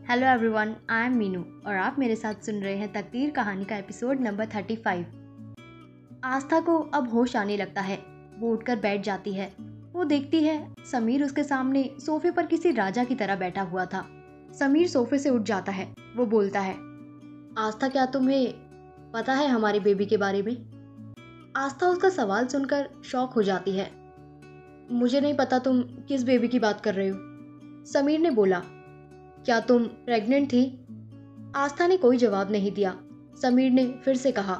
Hello everyone, I am Meenu और आप मेरे साथ सुन रहे हैं तकदीर कहानी का एपिसोड नंबर 35। आस्था को अब होश आने लगता है। वो उठकर बैठ जाती है। वो देखती है समीर उसके सामने सोफे पर किसी राजा की तरह बैठा हुआ था। समीर सोफे से उठ जाता है। वो बोलता है, आस्था, क्या तुम्हें पता है हमारे बेबी के बारे में? आस्था उसका सवाल सुनकर शॉक हो जाती है। मुझे नहीं पता, तुम किस बेबी की बात कर रहे हो? समीर ने बोला, क्या तुम प्रेग्नेंट थी? आस्था ने कोई जवाब नहीं दिया। समीर ने फिर से कहा,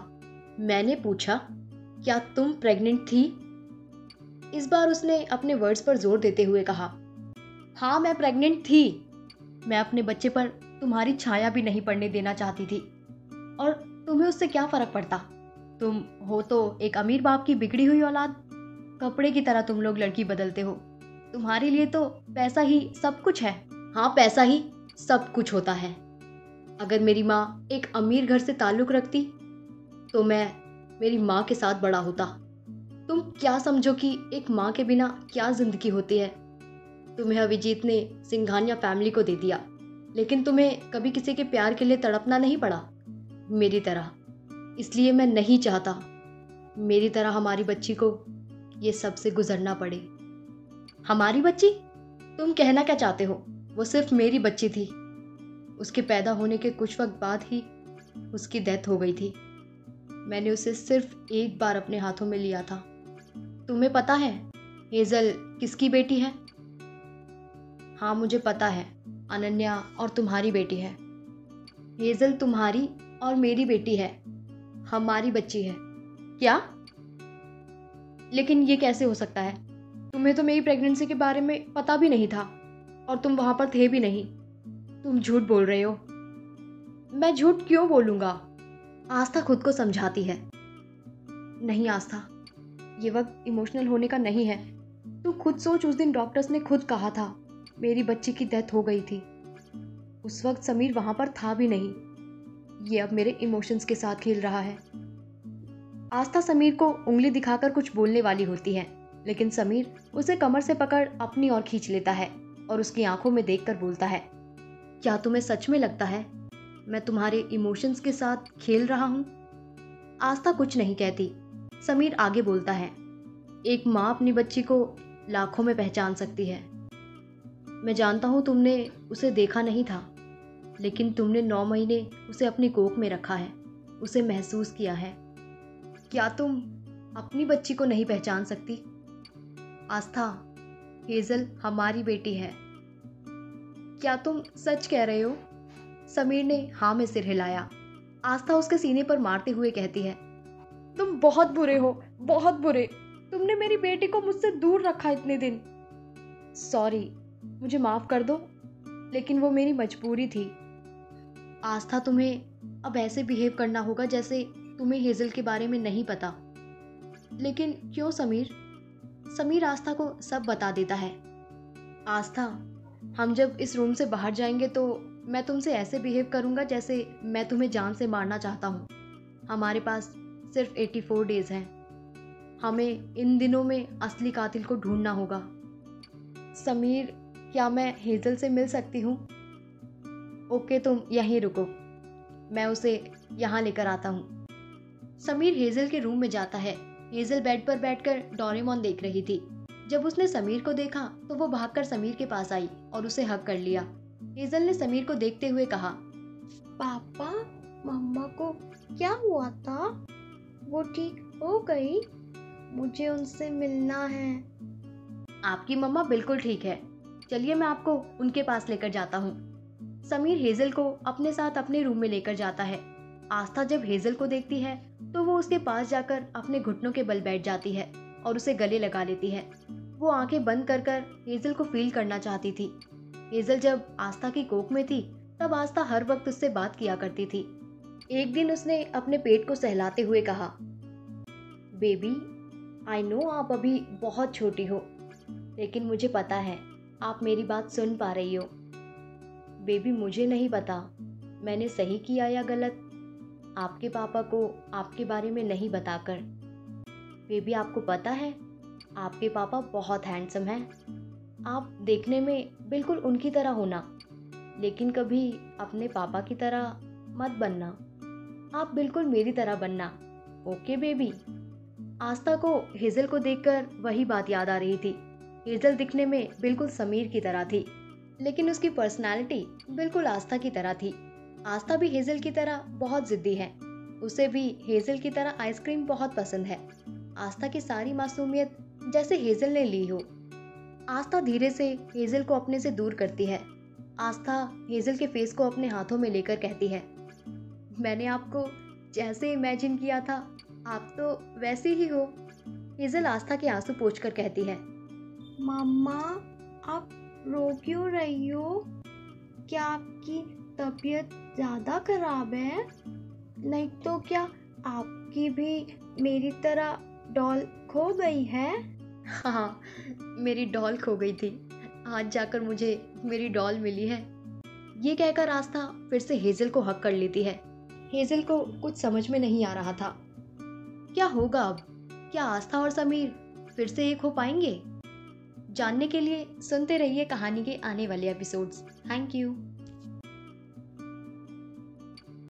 मैंने पूछा, क्या तुम प्रेग्नेंट थी? इस बार उसने अपने वर्ड्स पर जोर देते हुए कहा, हाँ, मैं प्रेग्नेंट थी। मैं अपने बच्चे पर तुम्हारी छाया भी नहीं पड़ने देना चाहती थी। और तुम्हें उससे क्या फर्क पड़ता? तुम हो तो एक अमीर बाप की बिगड़ी हुई औलाद। कपड़े की तरह तुम लोग लड़की बदलते हो। तुम्हारे लिए तो पैसा ही सब कुछ है। हाँ, पैसा ही सब कुछ होता है। अगर मेरी माँ एक अमीर घर से ताल्लुक रखती तो मैं मेरी माँ के साथ बड़ा होता। तुम क्या समझो कि एक माँ के बिना क्या जिंदगी होती है? तुम्हें अभिजीत ने सिंघानिया फैमिली को दे दिया, लेकिन तुम्हें कभी किसी के प्यार के लिए तड़पना नहीं पड़ा मेरी तरह। इसलिए मैं नहीं चाहता मेरी तरह हमारी बच्ची को ये सब से गुजरना पड़े। हमारी बच्ची? तुम कहना क्या चाहते हो? वो सिर्फ मेरी बच्ची थी। उसके पैदा होने के कुछ वक्त बाद ही उसकी डेथ हो गई थी। मैंने उसे सिर्फ एक बार अपने हाथों में लिया था। तुम्हें पता है हेजल किसकी बेटी है? हाँ, मुझे पता है। अनन्या और तुम्हारी बेटी है। हेजल तुम्हारी और मेरी बेटी है। हमारी बच्ची है। क्या? लेकिन ये कैसे हो सकता है? तुम्हें तो मेरी प्रेगनेंसी के बारे में पता भी नहीं था और तुम वहां पर थे भी नहीं। तुम झूठ बोल रहे हो। मैं झूठ क्यों बोलूंगा? आस्था खुद को समझाती है। नहीं आस्था, ये वक्त इमोशनल होने का नहीं है। तू खुद सोच, उस दिन डॉक्टर्स ने खुद कहा था मेरी बच्ची की डेथ हो गई थी। उस वक्त समीर वहां पर था भी नहीं। ये अब मेरे इमोशंस के साथ खेल रहा है। आस्था समीर को उंगली दिखाकर कुछ बोलने वाली होती है, लेकिन समीर उसे कमर से पकड़ अपनी ओर खींच लेता है और उसकी आंखों में देखकर बोलता है, क्या तुम्हें सच में लगता है मैं तुम्हारे इमोशंस के साथ खेल रहा हूं? आस्था कुछ नहीं कहती। समीर आगे बोलता है, एक माँ अपनी बच्ची को लाखों में पहचान सकती है। मैं जानता हूं तुमने उसे देखा नहीं था, लेकिन तुमने 9 महीने उसे अपनी कोख में रखा है, उसे महसूस किया है। क्या तुम अपनी बच्ची को नहीं पहचान सकती? आस्था, हेजल हमारी बेटी है। क्या तुम सच कह रहे हो? समीर ने हाँ में सिर हिलाया। आस्था उसके सीने पर मारते हुए कहती है, तुम बहुत बुरे हो, बहुत बुरे। तुमने मेरी बेटी को मुझसे दूर रखा इतने दिन। सॉरी, मुझे माफ कर दो, लेकिन वो मेरी मजबूरी थी। आस्था, तुम्हें अब ऐसे बिहेव करना होगा जैसे तुम्हें हेजल के बारे में नहीं पता। लेकिन क्यों समीर? समीर आस्था को सब बता देता है। आस्था, हम जब इस रूम से बाहर जाएंगे तो मैं तुमसे ऐसे बिहेव करूंगा जैसे मैं तुम्हें जान से मारना चाहता हूँ। हमारे पास सिर्फ 84 डेज हैं। हमें इन दिनों में असली कातिल को ढूंढना होगा। समीर, क्या मैं हेजल से मिल सकती हूँ? ओके, तुम यहीं रुको, मैं उसे यहाँ लेकर आता हूँ। समीर हेजल के रूम में जाता है। हेजल बेड पर बैठकर डोरेमोन देख रही थी। जब उसने समीर को देखा तो वो भागकर समीर के पास आई और उसे हग कर लिया। हेजल ने समीर को देखते हुए कहा, पापा, मम्मा को क्या हुआ था? वो ठीक हो गई? मुझे उनसे मिलना है। आपकी मम्मा बिल्कुल ठीक है। चलिए, मैं आपको उनके पास लेकर जाता हूँ। समीर हेजल को अपने साथ अपने रूम में लेकर जाता है। आस्था जब हेजल को देखती है तो वो उसके पास जाकर अपने घुटनों के बल बैठ जाती है और उसे गले लगा लेती है। वो आंखें बंद कर कर हेजल को फील करना चाहती थी। हेजल जब आस्था की कोख में थी तब आस्था हर वक्त उससे बात किया करती थी। एक दिन उसने अपने पेट को सहलाते हुए कहा, बेबी, आई नो आप अभी बहुत छोटी हो, लेकिन मुझे पता है आप मेरी बात सुन पा रही हो। बेबी, मुझे नहीं पता मैंने सही किया या गलत, आपके पापा को आपके बारे में नहीं बताकर। बेबी, आपको पता है आपके पापा बहुत हैंडसम हैं। आप देखने में बिल्कुल उनकी तरह हो ना। लेकिन कभी अपने पापा की तरह मत बनना। आप बिल्कुल मेरी तरह बनना, ओके बेबी। आस्था को हेजल को देखकर वही बात याद आ रही थी। हेजल दिखने में बिल्कुल समीर की तरह थी, लेकिन उसकी पर्सनालिटी बिल्कुल आस्था की तरह थी। आस्था भी हेजल की तरह बहुत जिद्दी है। उसे भी हेजल की तरह आइसक्रीम बहुत पसंद है। आस्था की सारी मासूमियत जैसे हेजल ने ली हो। आस्था धीरे से हेजल को अपने से दूर करती है। आस्था हेजल के फेस को अपने हाथों में लेकर कहती है, मैंने आपको जैसे इमेजिन किया था, आप तो वैसे ही हो। हेजल आस्था के आंसू पोंछकर कहती है, मम्मा आप रो क्यों रही हो? क्या आपकी तबीयत ज़्यादा खराब है? नहीं तो क्या आपकी भी मेरी तरह डॉल खो गई है? हाँ, मेरी डॉल खो गई थी। आज जाकर मुझे मेरी डॉल मिली है। ये कहकर आस्था फिर से हेजल को हक कर लेती है। हेजल को कुछ समझ में नहीं आ रहा था। क्या होगा अब? क्या आस्था और समीर फिर से एक हो पाएंगे? जानने के लिए सुनते रहिए कहानी के आने वाले एपिसोड्स। Thank you.